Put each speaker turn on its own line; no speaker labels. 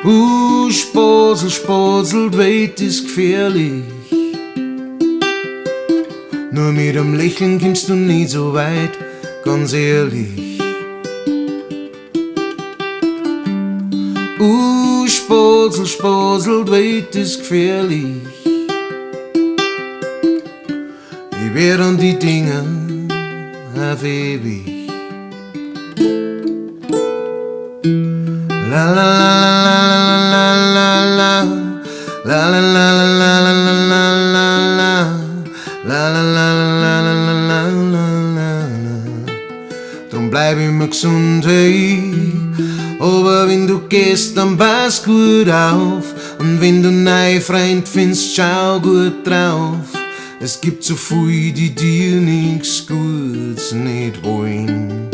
Spatzel, Spatzel, weit ist gefährlich. Nur mit einem Lächeln kommst du nie so weit, ganz ehrlich. Spatzel, Spatzel, weit ist gefährlich. Ich wär an die Dinge auf ewig. La la la la la la la la la la la la la la la la la la. Drum bleib immer gesund, hey. Aber wenn du gehst, dann pass gut auf. Und wenn du neue Freund findest, schau gut drauf. Es gibt so viel, die dir nichts Gutes nicht wollen.